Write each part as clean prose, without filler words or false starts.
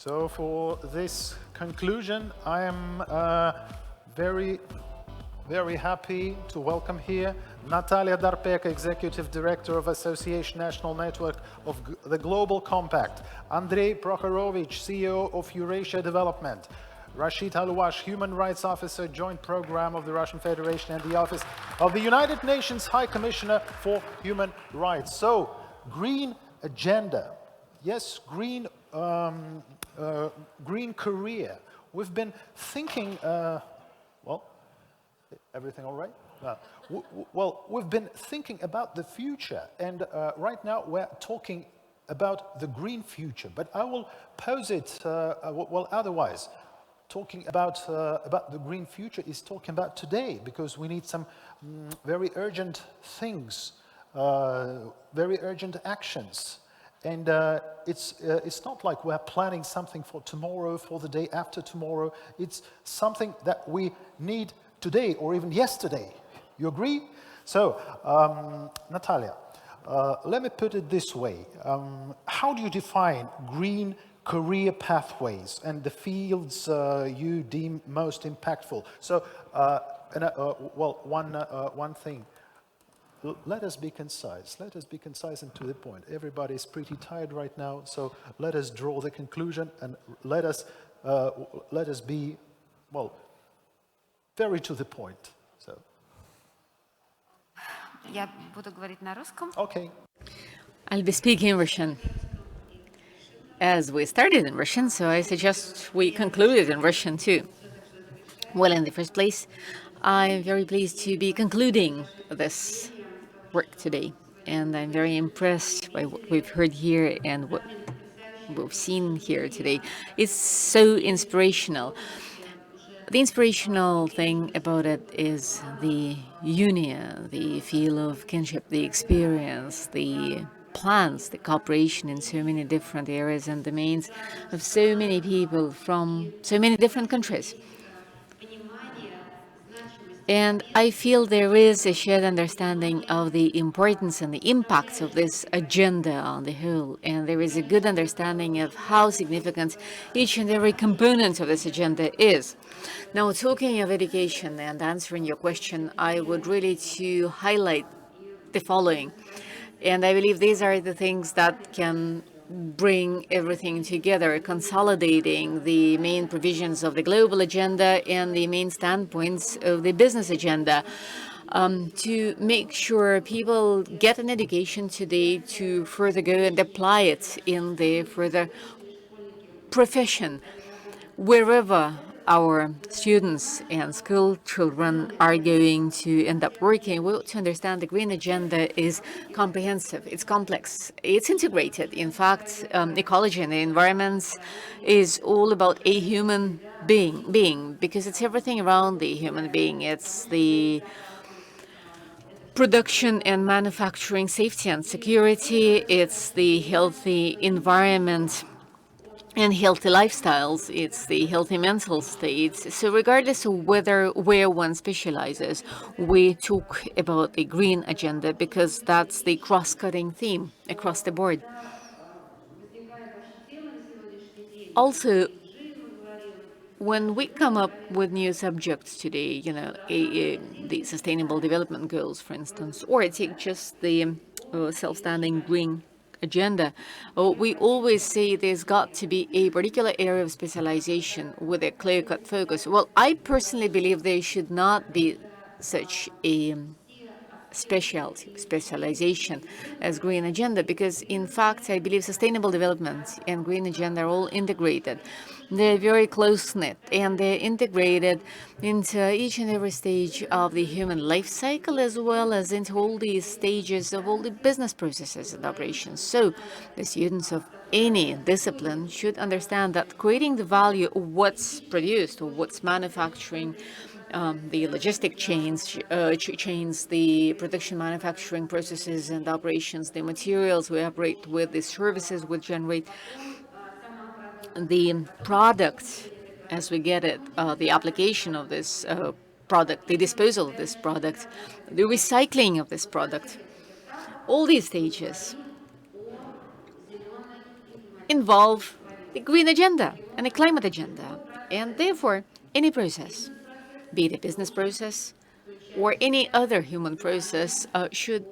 So for this conclusion, I am very happy to welcome here Natalia Dorpeko, Executive Director of Association National Network of the Global Compact, Andrey Prokhorovich, CEO of Eurasia Development, Rachid Alouach, Human Rights Officer, Joint Program of the Russian Federation and the Office of the United Nations High Commissioner for Human Rights. So, green agenda. Yes, green career. We've been thinking, well, everything all right? Well, we've been thinking about the future, and right now we're talking about the green future, but I will pose it, well, otherwise. Talking about the green future is talking about today, because we need some very urgent things, very urgent actions. And it's not like we're planning something for tomorrow, for the day after tomorrow. It's something that we need today or even yesterday. You agree? So, Natalia, let me put it this way. How do you define green career pathways and the fields you deem most impactful? So, well, one thing. Let us be concise. Let us be concise and to the point. Everybody is pretty tired right now, so let us draw the conclusion and let us be, well, very to the point. So. Я буду говорить на русском. Okay. I'll be speaking in Russian. As we started in Russian, so I suggest we concluded in Russian too. Well, in the first place, I'm very pleased to be concluding this work today, and I'm very impressed by what we've heard here and what we've seen here today. It's so inspirational. The inspirational thing about it is the union, the feel of kinship, the experience, the plans, the cooperation in so many different areas and domains of so many people from so many different countries. And I feel there is a shared understanding of the importance and the impacts of this agenda on the whole. And there is a good understanding of how significant each and every component of this agenda is. Now, talking of education and answering your question, I would really to highlight the following. And I believe these are the things that can bring everything together, consolidating the main provisions of the global agenda and the main standpoints of the business agenda, to make sure people get an education today to further go and apply it in their further profession, wherever our students and school children are going to end up working. We ought to understand the green agenda is comprehensive, it's complex, it's integrated. In fact, ecology and the environment is all about a human being, because it's everything around the human being. It's the production and manufacturing safety and security, it's the healthy environment and healthy lifestyles, it's the healthy mental states. So regardless of where one specializes, we talk about the green agenda because that's the cross-cutting theme across the board. Also, when we come up with new subjects today, you know, the Sustainable Development Goals, for instance, or take just the self-standing green agenda, we always say there's got to be a particular area of specialization with a clear-cut focus. Well, I personally believe there should not be such a specialization as green agenda, because in fact I believe sustainable development and green agenda are all integrated. They're very close-knit and they're integrated into each and every stage of the human life cycle, as well as into all these stages of all the business processes and operations. So the students of any discipline should understand that creating the value of what's produced or what's manufacturing, the logistic chains, the production manufacturing processes and operations, the materials we operate with, the services we generate, the product as we get it, the application of this product, the disposal of this product, the recycling of this product. All these stages involve the green agenda and the climate agenda. And therefore, any process, be it a business process or any other human process, should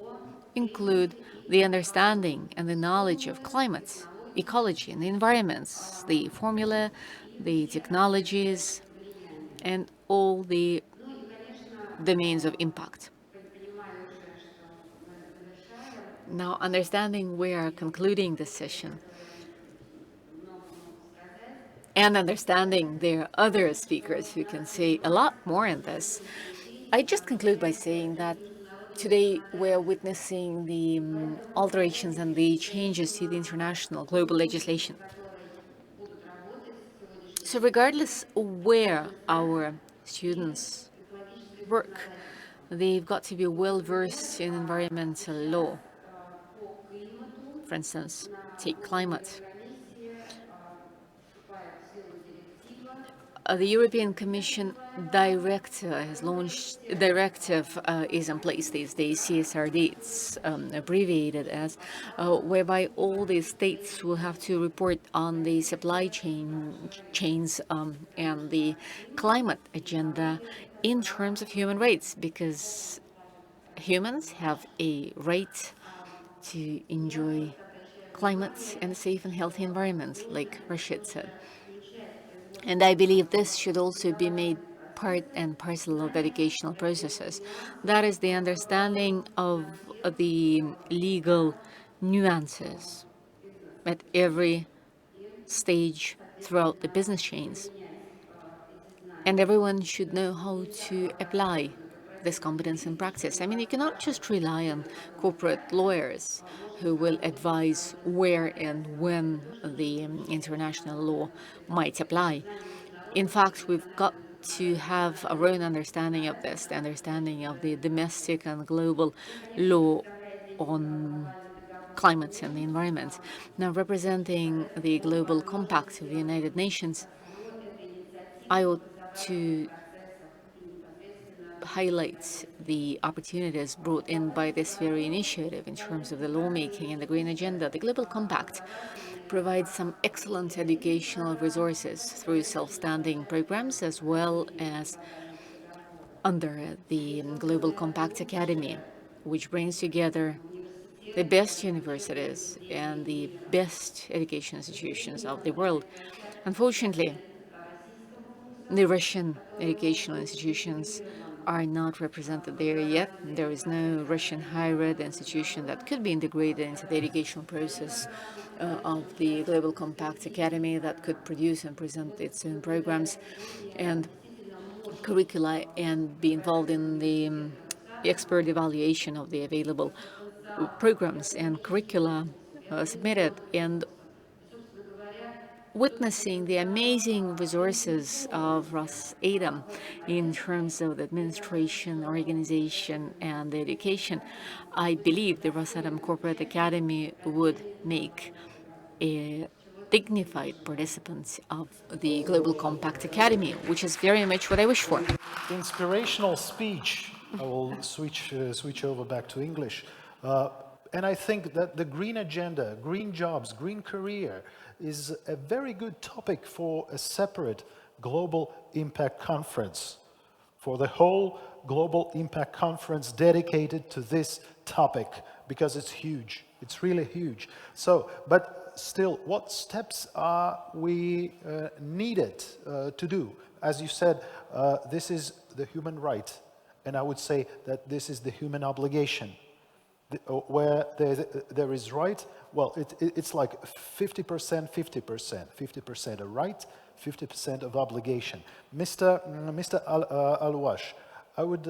include the understanding and the knowledge of climate, ecology, and the environments, the formula, the technologies, and all the domains of impact. Now, understanding we are concluding this session and understanding there are other speakers who can say a lot more in this, I just conclude by saying that today we're witnessing the alterations and the changes to the international global legislation. So regardless where our students work, they've got to be well versed in environmental law. For instance, take climate. The European Commission directive has launched, directive is in place these days, CSRD, it's abbreviated as, whereby all the states will have to report on the supply chains and the climate agenda in terms of human rights, because humans have a right to enjoy climate and a safe and healthy environment, like Rachid said. And I believe this should also be made part and parcel of educational processes. That is the understanding of the legal nuances at every stage throughout the business chains. And everyone should know how to apply this competence in practice. I mean, you cannot just rely on corporate lawyers who will advise where and when the international law might apply. In fact, we've got to have our own understanding of this, the understanding of the domestic and global law on climate and the environment. Now, representing the Global Compact of the United Nations, I ought to highlight the opportunities brought in by this very initiative in terms of the lawmaking and the green agenda. The Global Compact provides some excellent educational resources through self-standing programs, as well as under the Global Compact Academy, which brings together the best universities and the best education institutions of the world. Unfortunately, the Russian educational institutions are not represented there yet. There is no Russian higher ed institution that could be integrated into the educational process of the Global Compact Academy that could produce and present its own programs and curricula and be involved in the expert evaluation of the available programs and curricula submitted, and witnessing the amazing resources of Rosatom in terms of the administration, organization, and education, I believe the Rosatom Corporate Academy would make a dignified participant of the Global Compact Academy, which is very much what I wish for. Inspirational speech. I will switch over back to English. And I think that the green agenda, green jobs, green career is a very good topic for a separate global impact conference, for the whole global impact conference dedicated to this topic, because it's huge. It's really huge. So, but still, what steps are we needed to do? As you said, this is the human right, and I would say that this is the human obligation. Where there is right, well, it's like 50%, 50%. 50% of right, 50% of obligation. Mr. Alouach, I would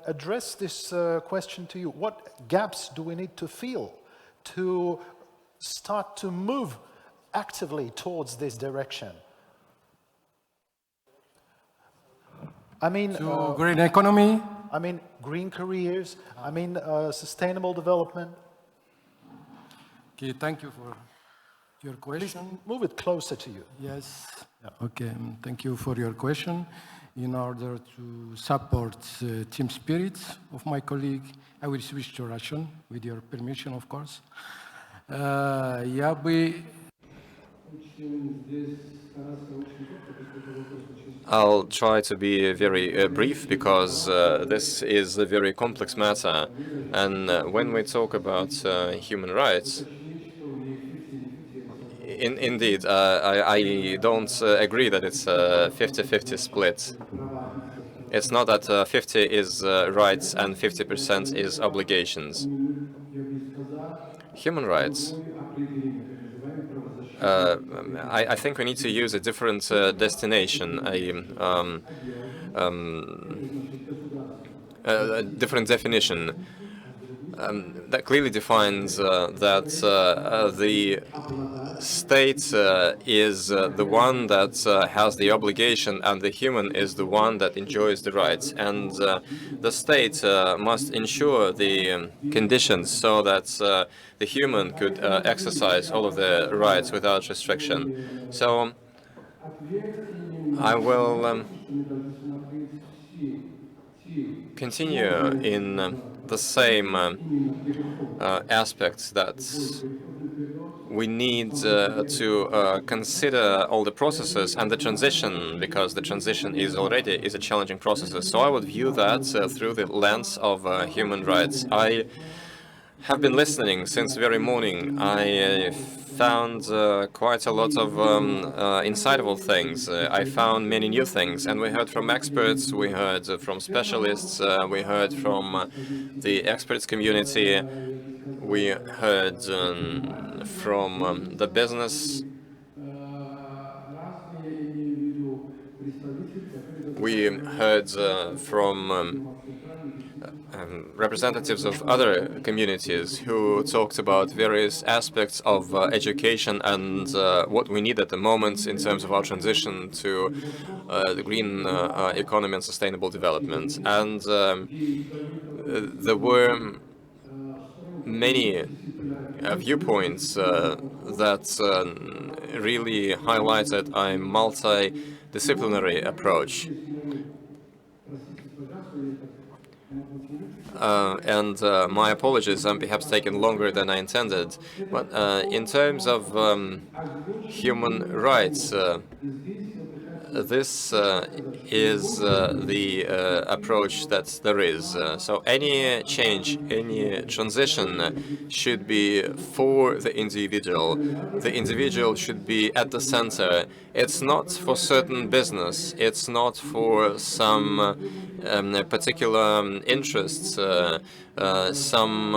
address this question to you. What gaps do we need to fill to start to move actively towards this direction? I mean, green economy. I mean, green careers. I mean, sustainable development. Okay, thank you for your question. Please move it closer to you. Yes. Yeah. Okay, thank you for your question. In order to support team spirit of my colleague, I will switch to Russian, with your permission, of course. I'll try to be very brief because this is a very complex matter. And when we talk about human rights, indeed, I don't agree that it's a 50-50 split. It's not that 50 is rights and 50% is obligations. Human rights, I think we need to use a different destination, a different definition that clearly defines that the state is the one that has the obligation and the human is the one that enjoys the rights. And the state must ensure the conditions so that the human could exercise all of the rights without restriction. So I will continue in the same aspects that we need to consider all the processes and the transition, because the transition is a challenging process. So I would view that through the lens of human rights. I have been listening since the very morning. I found quite a lot of insightful things. I found many new things, and we heard from experts, we heard from specialists, we heard from the experts community, we heard from the business. We heard from representatives of other communities who talked about various aspects of education and what we need at the moment in terms of our transition to the green economy and sustainable development. And there were many viewpoints that really highlighted a multidisciplinary approach. And my apologies, I'm perhaps taking longer than I intended, but in terms of human rights, this is the approach that there is. So any change, any transition should be for the individual. The individual should be at the center. It's not for certain business. It's not for some particular interests, some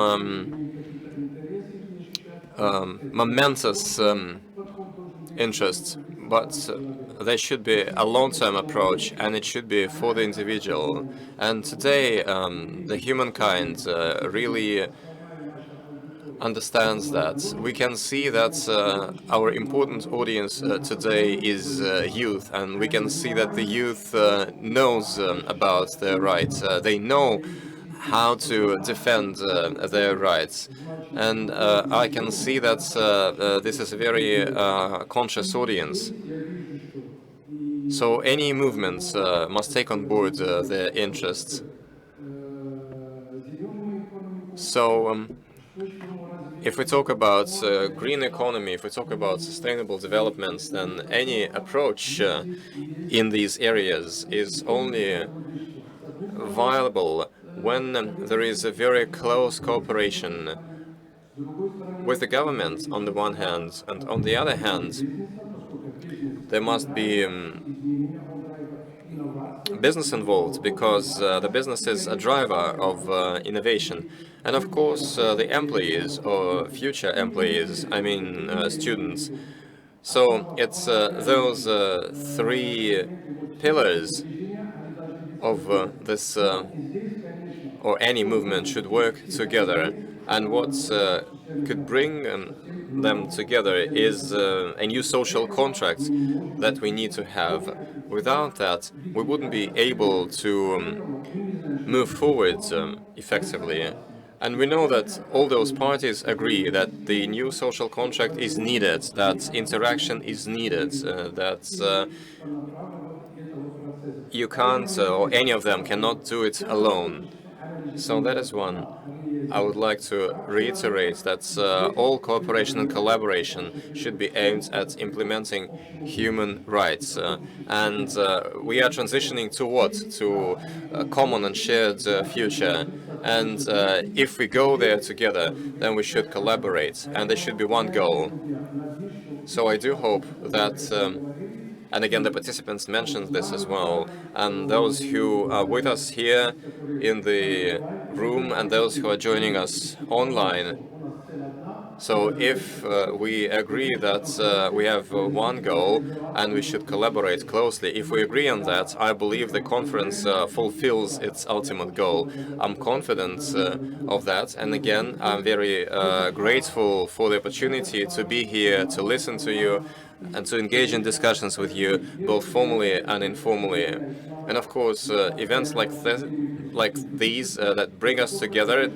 momentous interests, but there should be a long-term approach, and it should be for the individual. And today, the humankind really understands that. We can see that our important audience today is youth, and we can see that the youth knows about their rights. They know how to defend their rights. And I can see that this is a very conscious audience. So any movements must take on board their interests. So if we talk about green economy, if we talk about sustainable developments, then any approach in these areas is only viable when there is a very close cooperation with the government on the one hand, and on the other hand, there must be business involved, because the business is a driver of innovation. And of course, the employees or future employees, I mean students. So it's those three pillars of this, or any movement should work together. And what could bring them together is a new social contract that we need to have. Without that, we wouldn't be able to move forward effectively. And we know that all those parties agree that the new social contract is needed, that interaction is needed, that you can't, or any of them cannot do it alone. So that is one. I would like to reiterate that all cooperation and collaboration should be aimed at implementing human rights. And we are transitioning to what? To a common and shared future. And if we go there together, then we should collaborate, and there should be one goal. So I do hope that and again, the participants mentioned this as well, and those who are with us here in the room and those who are joining us online. So if we agree that we have one goal and we should collaborate closely, if we agree on that, I believe the conference fulfills its ultimate goal. I'm confident of that, and again, I'm very grateful for the opportunity to be here, to listen to you, and to engage in discussions with you, both formally and informally. And of course, events like these that bring us together,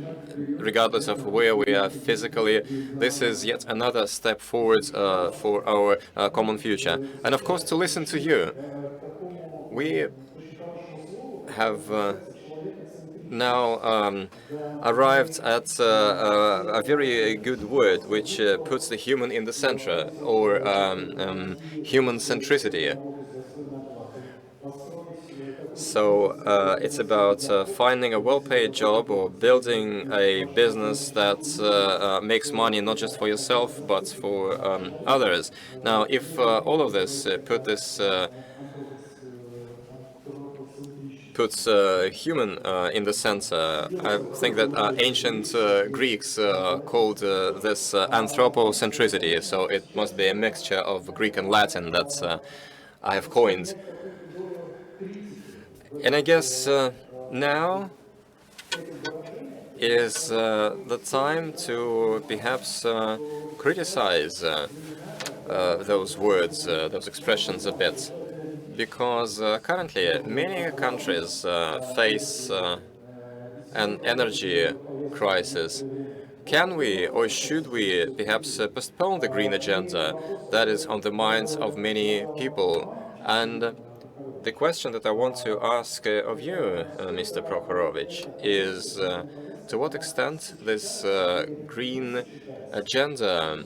regardless of where we are physically, this is yet another step forward for our common future. And of course, to listen to you. We have now arrived at a very good word which puts the human in the center, or human centricity. So it's about finding a well-paid job or building a business that makes money not just for yourself but for others. Now, if all of this puts human in the center, I think that ancient Greeks called this anthropocentricity. So it must be a mixture of Greek and Latin that I have coined. And I guess now is the time to perhaps criticize those words, those expressions a bit, because currently many countries face an energy crisis. Can we or should we perhaps postpone the green agenda that is on the minds of many people? And the question that I want to ask of you, Mr. Prokhorovich, is to what extent this green agenda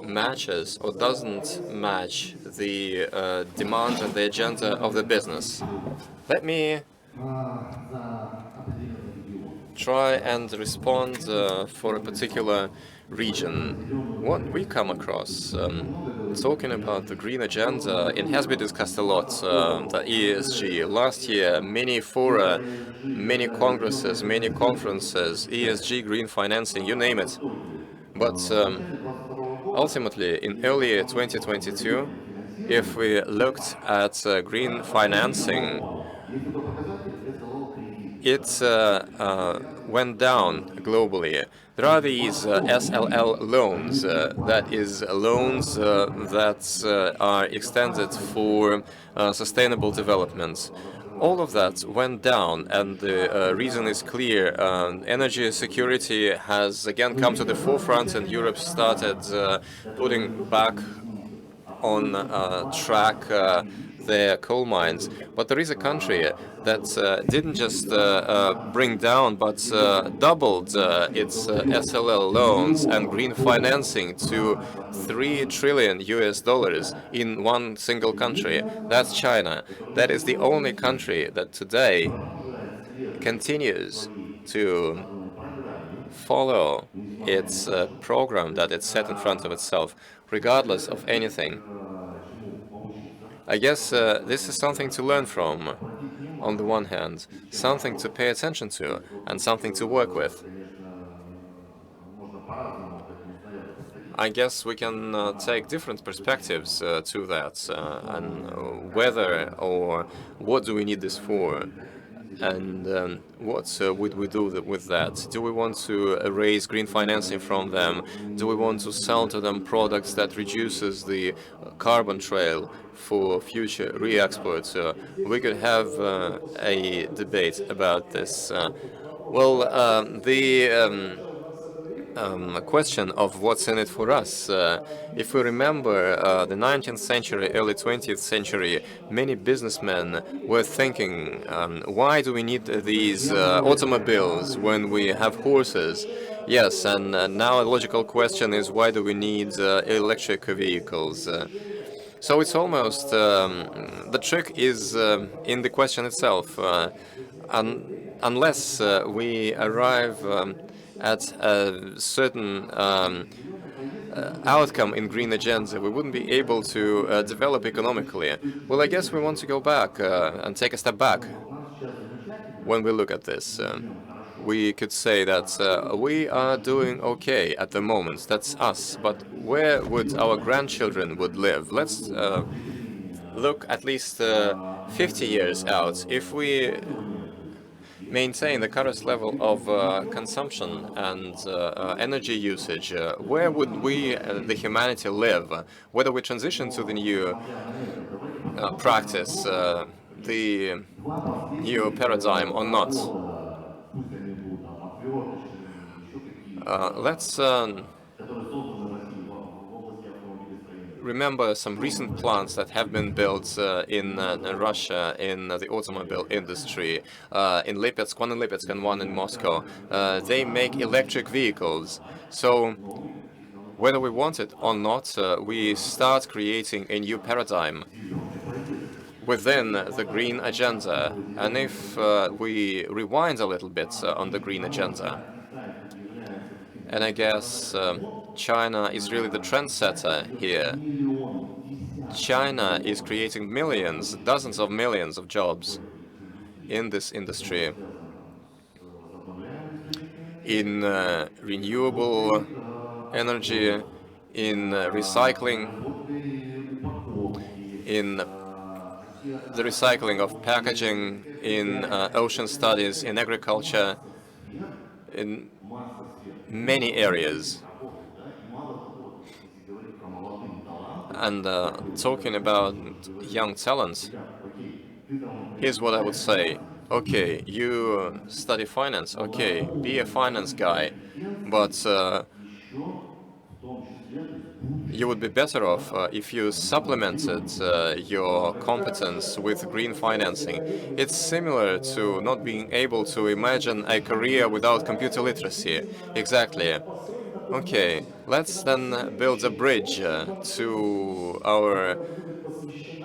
matches or doesn't match the demand and the agenda of the business. Let me try and respond for a particular region. What we come across, talking about the green agenda, it has been discussed a lot, the ESG. Last year, many fora, many congresses, many conferences, ESG, green financing, you name it. But ultimately, in early 2022, if we looked at green financing, it went down globally. There are these SLL loans, that is loans that are extended for sustainable development. All of that went down, and the reason is clear. Energy security has again come to the forefront, and Europe started putting back on track their coal mines. But there is a country that didn't just bring down, but doubled its SLL loans and green financing to $3 trillion in one single country. That's China. That is the only country that today continues to follow its program that it set in front of itself, regardless of anything. I guess this is something to learn from, on the one hand, something to pay attention to, and something to work with. I guess we can take different perspectives to that, and whether or what do we need this for, and what would we do with that? Do we want to raise green financing from them? Do we want to sell to them products that reduces the carbon trail for future re-exports? We could have a debate about this. The a question of what's in it for us. If we remember the 19th century, early 20th century, many businessmen were thinking, why do we need these automobiles when we have horses? Yes, and now a logical question is, why do we need electric vehicles? So it's almost, the trick is in the question itself. Unless we arrive at a certain outcome in green agenda, we wouldn't be able to develop economically. Well, I guess we want to go back and take a step back when we look at this. We could say that we are doing okay at the moment. That's us. But where would our grandchildren would live? Let's look at least 50 years out. If we maintain the current level of consumption and energy usage, where would we, the humanity, live? Whether we transition to the new practice, the new paradigm or not. Let's remember some recent plants that have been built in Russia, in the automobile industry, in Lipetsk, one in Lipetsk and one in Moscow. They make electric vehicles. So whether we want it or not, we start creating a new paradigm within the green agenda. And if we rewind a little bit on the green agenda, and I guess China is really the trendsetter here. China is creating millions, dozens of millions of jobs in this industry, in renewable energy, in recycling, in the recycling of packaging, in ocean studies, in agriculture, in many areas. And talking about young talents, here's what I would say. Okay, you study finance, okay, be a finance guy, but you would be better off if you supplemented your competence with green financing. It's similar to not being able to imagine a career without computer literacy. Exactly. Okay, let's then build a bridge to our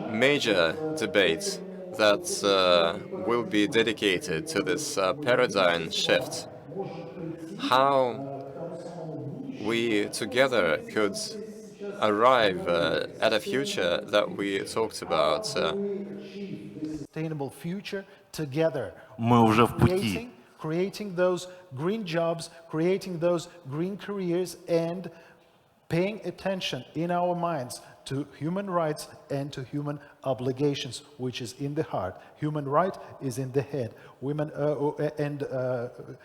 major debate that will be dedicated to this paradigm shift. How we together could arrive at a future that we talked about. Sustainable future together. Мы уже в пути. Creating those green jobs, creating those green careers, and paying attention in our minds to human rights and to human obligations, which is in the heart. Human right is in the head. Women and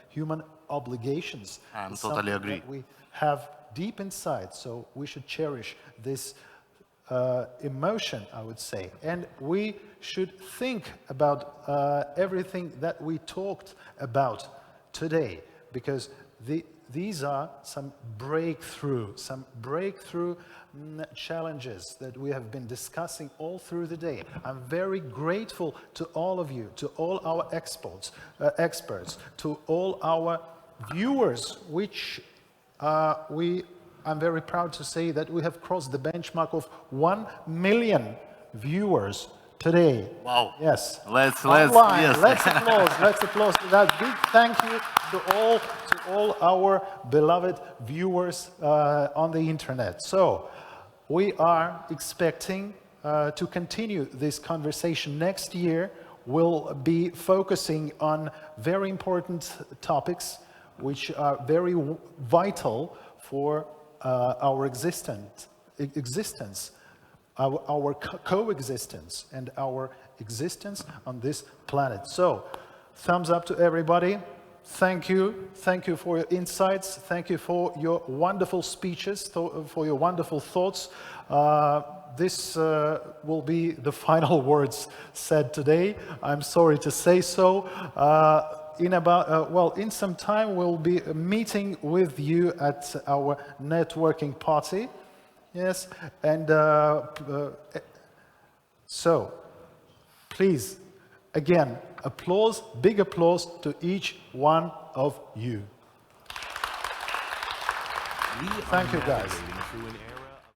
human obligations. I'm is totally something agree. that we have deep inside, so we should cherish this emotion, I would say. And we should think about everything that we talked about today, because these are some breakthrough challenges that we have been discussing all through the day. I'm very grateful to all of you, to all our experts, to all our viewers, which I'm very proud to say that we have crossed the benchmark of 1 million viewers today. Wow. Yes. Let's Online. yes. Let's applause to that. Big thank you to all our beloved viewers on the internet. So we are expecting to continue this conversation next year. We'll be focusing on very important topics which are very vital for our existence, our coexistence, and our existence on this planet. So, thumbs up to everybody. Thank you. Thank you for your insights. Thank you for your wonderful speeches, for your wonderful thoughts. This will be the final words said today. I'm sorry to say so. in some time we'll be meeting with you at our networking party. Yes, and so please, again, applause, big applause to each one of you. Thank you, guys.